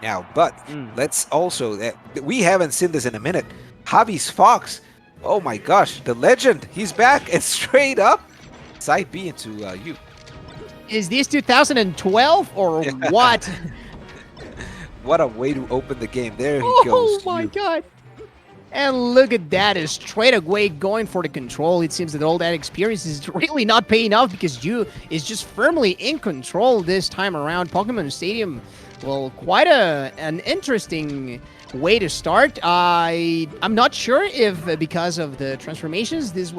now. But let's also, we haven't seen this in a minute. Javi's Fox. Oh my gosh, the legend. He's back and straight up side B into you. Is this 2012 or what? What a way to open the game. There he Oh goes. my god. And look at that, is straight away going for the control. It seems that all that experience is really not paying off because you is just firmly in control this time around. Pokemon Stadium, well, quite an interesting way to start. I'm not sure if because of the transformations, this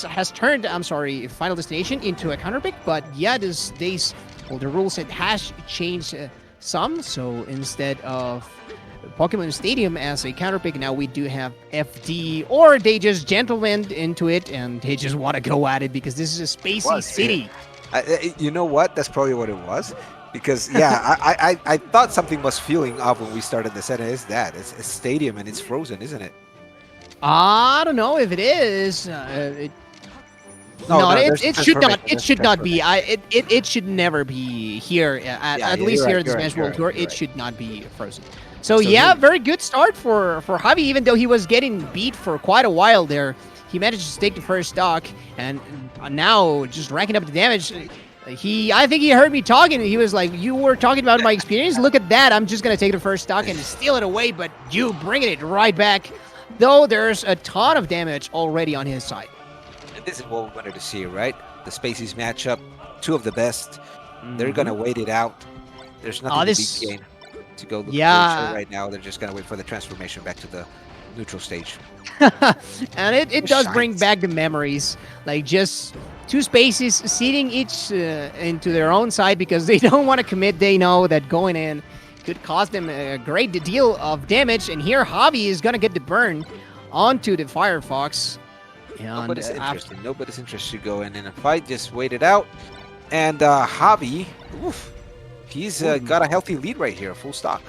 has turned, Final Destination into a counter pick. But yeah, well, the rule set has changed some. So instead of Pokemon Stadium as a counter pick, now we do have FD, or they just gentlemaned into it and they just want to go at it because this is a spacey city. You know what? That's probably what it was. Because, yeah, I thought something was feeling off when we started the set. It's a stadium and it's frozen, isn't it? I don't know if it is. It should not. It should not be. It should never be here. At least here at the Smash World Tour, it should not be frozen. So yeah, very good start for Javi. Even though he was getting beat for quite a while there, he managed to take the first stock, and now just racking up the damage. I think he heard me talking. He was like, "You were talking about my experience. Look at that. I'm just gonna take the first stock and steal it away, but you bringing it right back." Though there's a ton of damage already on his side. And this is what we wanted to see, right? The Spaceys matchup, two of the best. They're going to wait it out. There's nothing to be gained to go look for right now. They're just going to wait for the transformation back to the neutral stage. And it does bring back the memories. Like just two Spaceys seating each into their own side because they don't want to commit. They know that going in could cause them a great deal of damage, and here Javi is gonna get the burn onto the Firefox. Nobody's interested. Nobody's interested to go in a fight. Just wait it out. And Javi, he's got a healthy lead right here, full stock.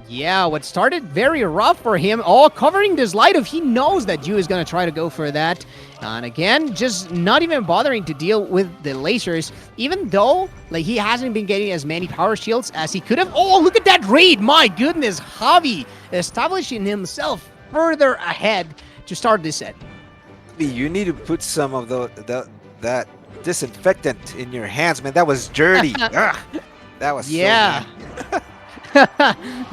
Yeah, what started very rough for him, covering this light of, he knows that Yu is going to try to go for that. And again, just not even bothering to deal with the lasers, even though like he hasn't been getting as many power shields as he could have. Oh, look at that raid! My goodness, Javi establishing himself further ahead to start this set. You need to put some of that disinfectant in your hands, man. That was dirty. That was so bad.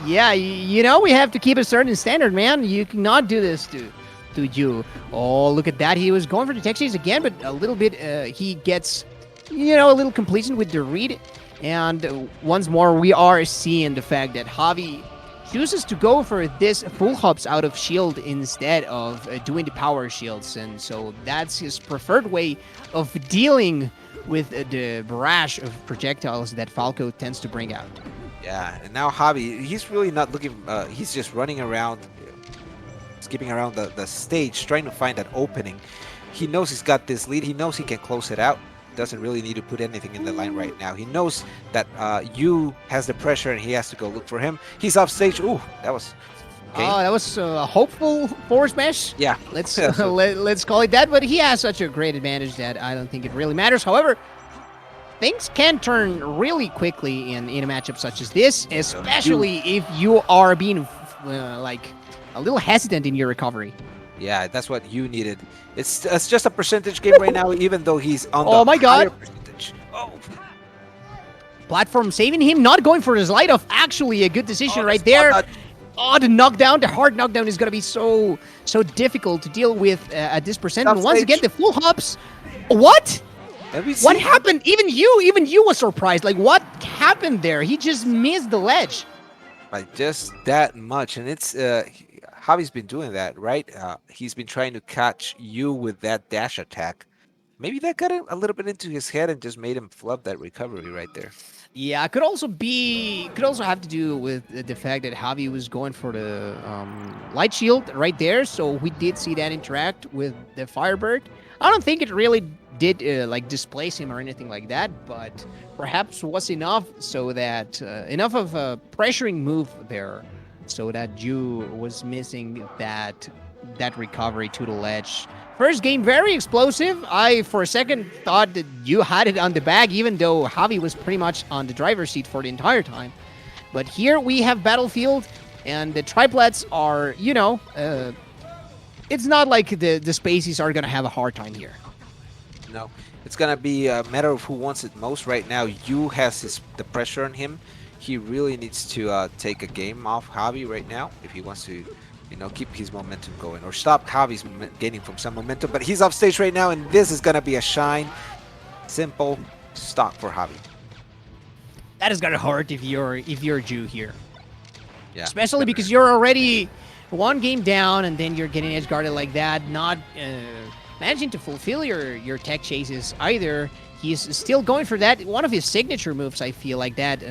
Yeah, you know, we have to keep a certain standard, man. You cannot do this to you. Oh, look at that. He was going for the tech chase again, but a little bit, he gets, a little completion with the read. And once more, we are seeing the fact that Javi chooses to go for this full hops out of shield instead of doing the power shields. And so that's his preferred way of dealing with the barrage of projectiles that Falco tends to bring out. Yeah, and now Javi, he's really not looking, he's just running around, skipping around the stage, trying to find that opening. He knows he's got this lead, he knows he can close it out, doesn't really need to put anything in the line right now. He knows that Yu has the pressure and he has to go look for him. He's off stage, ooh, that was... Okay. Oh, that was a hopeful forward smash. Yeah. Let's let's call it that, but he has such a great advantage that I don't think it really matters. However, things can turn really quickly in a matchup such as this, especially if you are being like a little hesitant in your recovery. Yeah, that's what you needed. It's just a percentage game right now, even though he's on the higher percentage. Oh. Platform saving him, not going for his light off. Actually, a good decision right there. The knockdown, the hard knockdown is going to be so difficult to deal with at this percent. And once again, the full hops. What? What happened? Even you was surprised. Like, what happened there? He just missed the ledge. By just that much. And it's Javi's been doing that, right? He's been trying to catch you with that dash attack. Maybe that got a little bit into his head and just made him flub that recovery right there. Yeah, could also have to do with the fact that Javi was going for the light shield right there. So we did see that interact with the Firebird. I don't think it really did like displace him or anything like that, but perhaps was enough so that enough of a pressuring move there, so that Yu was missing that recovery to the ledge. First game, very explosive. I, for a second, thought that Yu had it on the bag, even though Javi was pretty much on the driver's seat for the entire time. But here we have Battlefield, and the triplets are, it's not like the Spaceys are going to have a hard time here. No, it's gonna be a matter of who wants it most right now. Yu has the pressure on him. He really needs to take a game off Javi right now if he wants to, keep his momentum going or stop Javi's gaining from some momentum. But he's off stage right now, and this is gonna be a shine. Simple stock for Javi. That is gonna hurt if you're Jew here. Yeah, especially because you're already one game down, and then you're getting edge guarded like that, not managing to fulfill your tech chases either. He's still going for that, one of his signature moves, I feel like that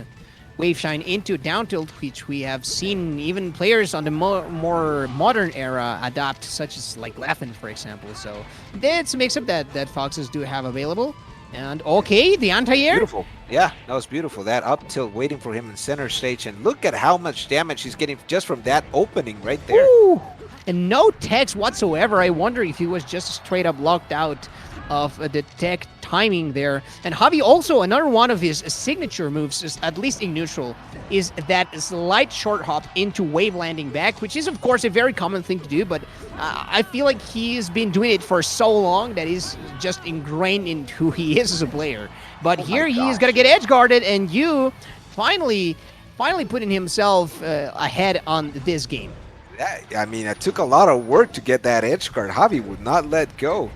wave shine into down tilt, which we have seen even players on the more modern era adopt, such as like Laffin, for example. So that's a mix-up that Foxes do have available. And okay, the anti-air. Beautiful. Yeah, that was beautiful. That up tilt waiting for him in center stage. And look at how much damage he's getting just from that opening right there. Ooh. And no text whatsoever. I wonder if he was just straight up locked out of the tech timing there. And Javi also, another one of his signature moves, is, at least in neutral, is that slight short hop into wave landing back, which is, of course, a very common thing to do, but I feel like he's been doing it for so long that he's just ingrained in who he is as a player. But here he is going to get edge guarded, and you finally putting himself ahead on this game. I mean, it took a lot of work to get that edge guard. Javi would not let go.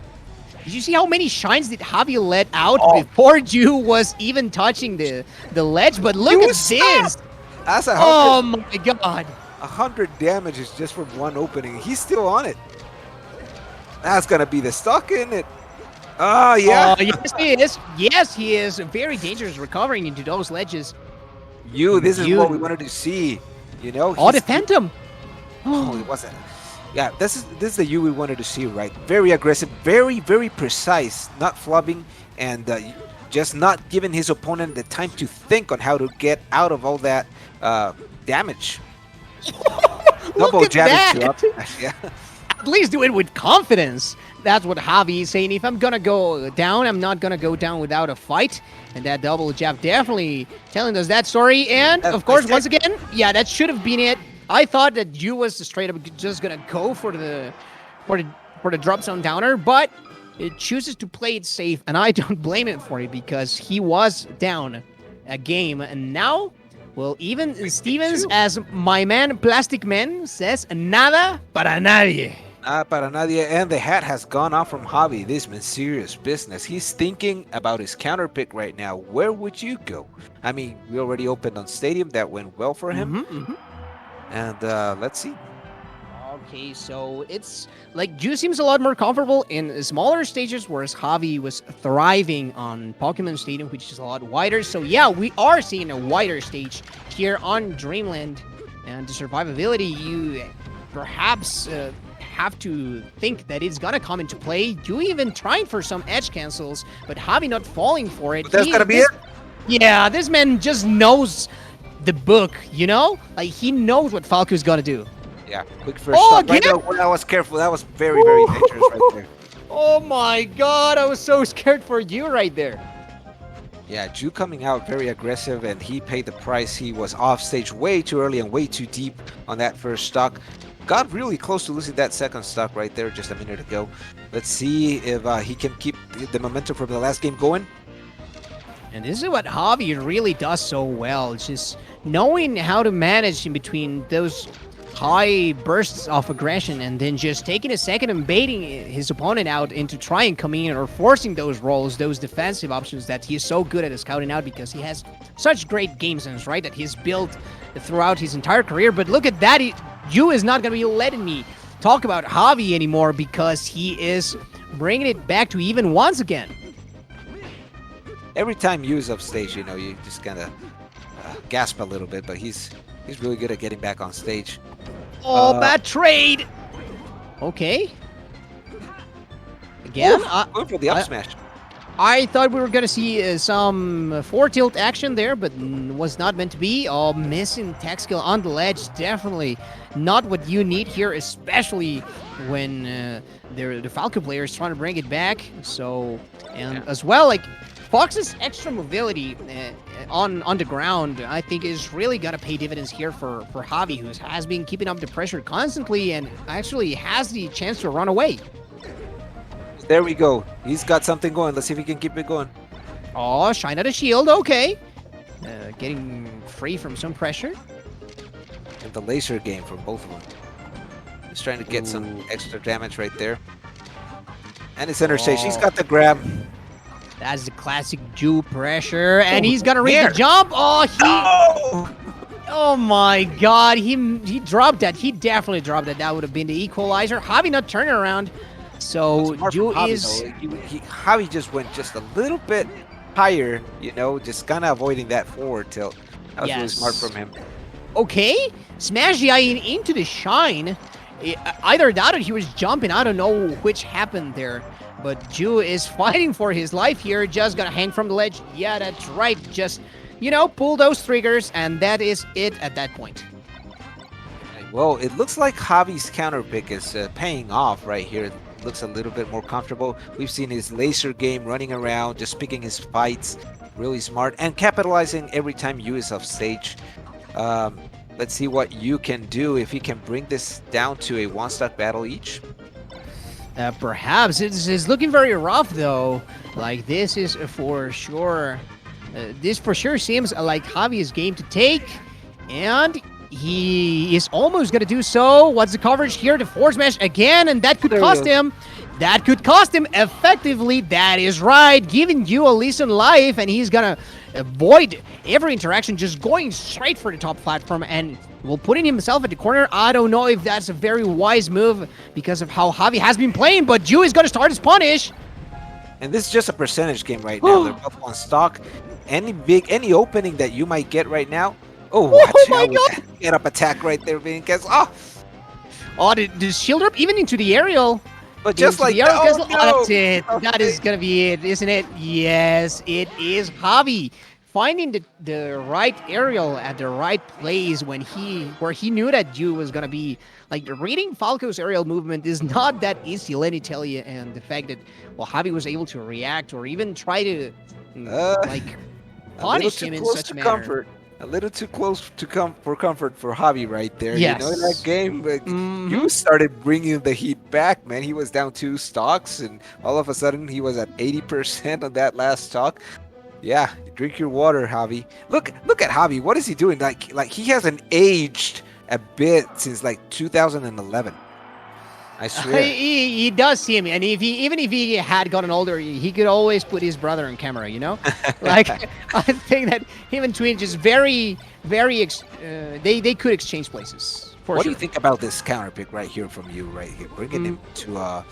Did you see how many shines did Javi let out before Ju was even touching the ledge? But look at this! That's oh my god! 100 damages just from one opening. He's still on it. That's gonna be the stock, isn't it? Oh yeah. Oh yes, he is. Yes, he is. Very dangerous recovering into those ledges. This is what we wanted to see. Oh, the Phantom. Oh, it wasn't. Yeah, this is the Yu we wanted to see, right? Very aggressive, very, very precise, not flubbing, and just not giving his opponent the time to think on how to get out of all that damage. Double jabbing up. Yeah. At least do it with confidence. That's what Javi is saying. If I'm gonna go down, I'm not gonna go down without a fight. And that double jab definitely telling us that story. And of course, once again, yeah, that should have been it. I thought that Yu was straight up just gonna go for the drop zone downer, but it chooses to play it safe, and I don't blame it for it because he was down a game, and now, well, even Stevens, as my man Plastic Man says, nada para nadie. Nada para nadie, and the hat has gone off from Javi. This man's serious business. He's thinking about his counter pick right now. Where would you go? I mean, we already opened on Stadium. That went well for him. And let's see. Okay, so it's like Ju seems a lot more comfortable in smaller stages, whereas Javi was thriving on Pokemon Stadium, which is a lot wider. So yeah, we are seeing a wider stage here on Dreamland. And the survivability, you perhaps have to think that it's gonna come into play. You even trying for some edge cancels, but Javi not falling for it. But that's gonna be it? Yeah, this man just knows the book, like he knows what Falco is gonna do. Yeah, quick first shot. Right there, I was careful. That was very, very dangerous right there. Oh my god, I was so scared for you right there. Yeah, Ju coming out very aggressive, and he paid the price. He was off stage way too early and way too deep on that first stock. Got really close to losing that second stock right there just a minute ago. Let's see if he can keep the momentum from the last game going. And this is what Javi really does so well. It's just knowing how to manage in between those high bursts of aggression and then just taking a second and baiting his opponent out into trying coming in or forcing those rolls, those defensive options that he's so good at scouting out because he has such great game sense, right, that he's built throughout his entire career. But look at that. Yu is not going to be letting me talk about Javi anymore because he is bringing it back to even once again. Every time Yu's up stage, you just kind of gasp a little bit, but he's really good at getting back on stage. Oh, bad trade. Okay. Again, going for the up smash. I thought we were going to see some 4-tilt action there, but was not meant to be. Oh, missing tech skill on the ledge. Definitely not what you need here, especially when the Falco player is trying to bring it back. So, and as well, like, Fox's extra mobility on the ground, I think is really gonna pay dividends here for Javi, who has been keeping up the pressure constantly and actually has the chance to run away. There we go. He's got something going. Let's see if he can keep it going. Oh, shine at a shield. Okay. Getting free from some pressure. And the laser game for both of them. He's trying to get some extra damage right there. And it's center stage. He's got the grab. That's the classic Jew pressure. And he's going to read there. the jump. Oh, oh my God. He dropped that. He definitely dropped that. That would have been the equalizer. Javi not turning around. So Jew is... Javi just went just a little bit higher, you know, just kind of avoiding that forward tilt. That was really smart from him. Okay, smash the eye into the shine. Either that or he was jumping. I don't know which happened there. But Jew is fighting for his life here. Just gonna hang from the ledge. Yeah, that's right. Just, you know, pull those triggers, and that is it at that point. Well, it looks like Javi's counter pick is paying off right here. It looks a little bit more comfortable. We've seen his laser game running around, just picking his fights. Really smart and capitalizing every time you is off stage. Let's see what you can do if he can bring this down to a one-stock battle each. Perhaps. It's looking very rough, though. Like, this is for sure... this for sure seems like Javi's game to take. And he is almost going to do so. What's the coverage here? The forward smash again, and that could cost him. That could cost him effectively. That is right. Giving you a decent life, and he's going to avoid every interaction, just going straight for the top platform and putting himself at the corner. I don't know if that's a very wise move because of how Javi has been playing, but Jew is going to start his punish. And this is just a percentage game right now. They're both on stock. Any opening that you might get right now. Oh, my God. Get up attack right there being canceled. Oh, the shield up even into the aerial. But just like that, that's it. Okay. That is gonna be it, isn't it? Yes, it is. Javi finding the right aerial at the right place where he knew that Jew was gonna be. Like, reading Falco's aerial movement is not that easy, let me tell you. And the fact that Javi was able to react or even try to punish him in such a manner. Comfort. A little too close for comfort for Javi right there. Yes. You know, in that game, but you started bringing the heat back, man. He was down 2 stocks, and all of a sudden he was at 80% on that last stock. Yeah, drink your water, Javi. Look at Javi. What is he doing? Like he hasn't aged a bit since like 2011. I swear. He does seem, and even if he had gotten older, he could always put his brother on camera, you know? Like, I think that him and Twin just very, they could exchange places. What do you think about this counter pick right here from you, right here? Bringing him to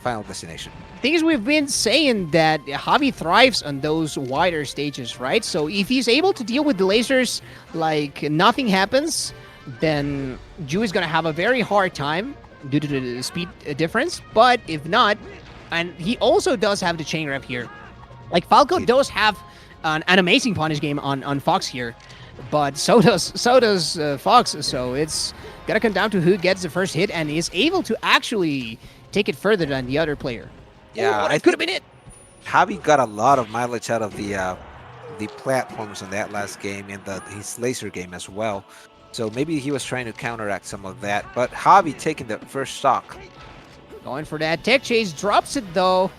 Final Destination. The thing is, we've been saying that Javi thrives on those wider stages, right? So if he's able to deal with the lasers like nothing happens, then Jew is going to have a very hard time due to the speed difference. But if not, and he also does have the chain rep here. Like, Falco does have an amazing punish game on Fox here, but so does Fox. So it's gonna come down to who gets the first hit and is able to actually take it further than the other player. Yeah, that could have been it. Javi got a lot of mileage out of the platforms in that last game and his laser game as well. So maybe he was trying to counteract some of that. But Javi taking the first stock. Going for that tech chase, drops it though.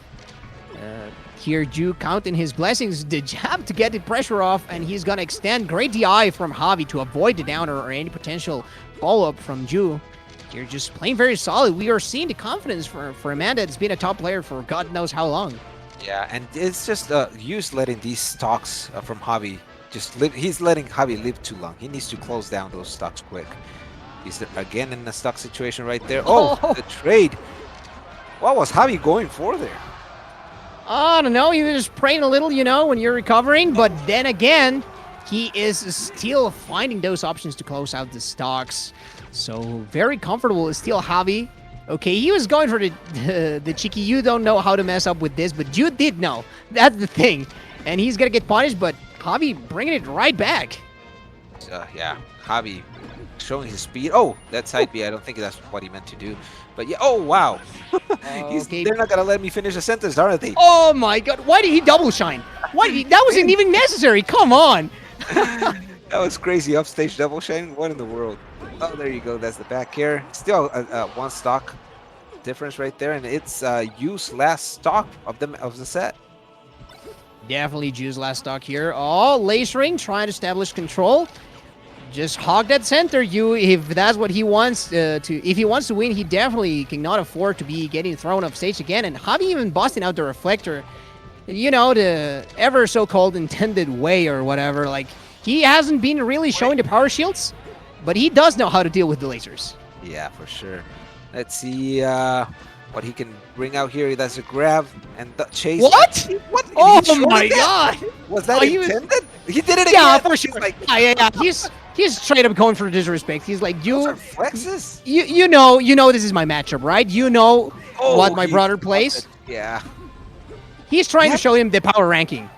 Here, Jew counting his blessings. The jab to get the pressure off, and he's gonna extend. Great DI from Javi to avoid the downer or any potential follow-up from Jew. You're just playing very solid. We are seeing the confidence for a man that's been a top player for God knows how long. Yeah, and it's just use letting these stocks from Javi just live. He's letting Javi live too long. He needs to close down those stocks quick. He's again in a stock situation right there. Oh, the trade. What was Javi going for there? I don't know. He was just praying a little, you know, when you're recovering. But then again, he is still finding those options to close out the stocks. So very comfortable is still Javi. Okay, he was going for the cheeky, you don't know how to mess up with this, but you did know. That's the thing. And he's going to get punished, but Javi bringing it right back. Yeah, Javi showing his speed. Oh, that side B, I don't think that's what he meant to do. But yeah, oh, wow. Okay. They're not going to let me finish a sentence, aren't they? Oh, my God. Why did he double shine? What? That wasn't even necessary. Come on. That was crazy. Upstage double shine. What in the world? Oh, there you go. That's the back air. Still one stock difference right there, and it's Yu's last stock of the set. Definitely Ju's last stock here. Oh, lace ring trying to establish control. Just hog that center, Yu. If that's what he wants if he wants to win, he definitely cannot afford to be getting thrown off stage again. And Javi even busting out the reflector, you know, the ever so-called intended way or whatever. Like, he hasn't been really showing the power shields, but he does know how to deal with the lasers. Yeah, for sure. Let's see what he can bring out here. That's a grab and the chase. What? What? Oh He shorted my that? god! Was that he was- intended? He did it Yeah, again. for sure. He's like, Yeah. He's straight up going for disrespect. He's like, those are you, flexes. you know this is my matchup, right? You know what my he brother got plays. it. Yeah. He's trying to Yep. show him the power ranking.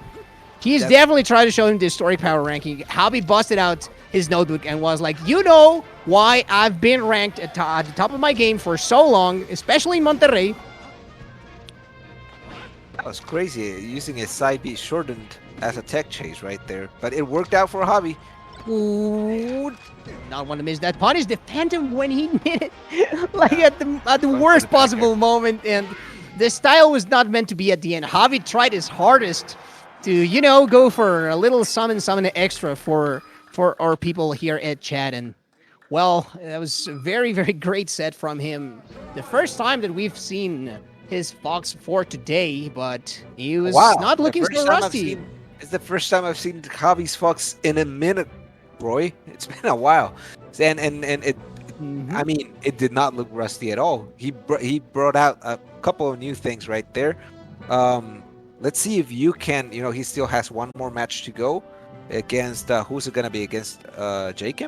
He's That's- definitely trying to show him the historic power ranking. Javi busted out his notebook and was like, you know why I've been ranked at the top of my game for so long, especially in Monterrey. That was crazy. Using his side B shortened as a tech chase right there. But it worked out for Javi. Ooh, not want to miss that punish. Defend him when he did it, like at the worst possible moment. And the style was not meant to be at the end. Javi tried his hardest to, you know, go for a little summon extra for our people here at chat. And well, that was a very, very great set from him. The first time that we've seen his Fox for today, but he was not looking so rusty. It's the first time I've seen Javi's Fox in a minute, Roy. It's been a while, and it. I mean, it did not look rusty at all. He brought out a couple of new things right there. Let's see if you can. You know, he still has one more match to go against. Who's it gonna be against? Jacob.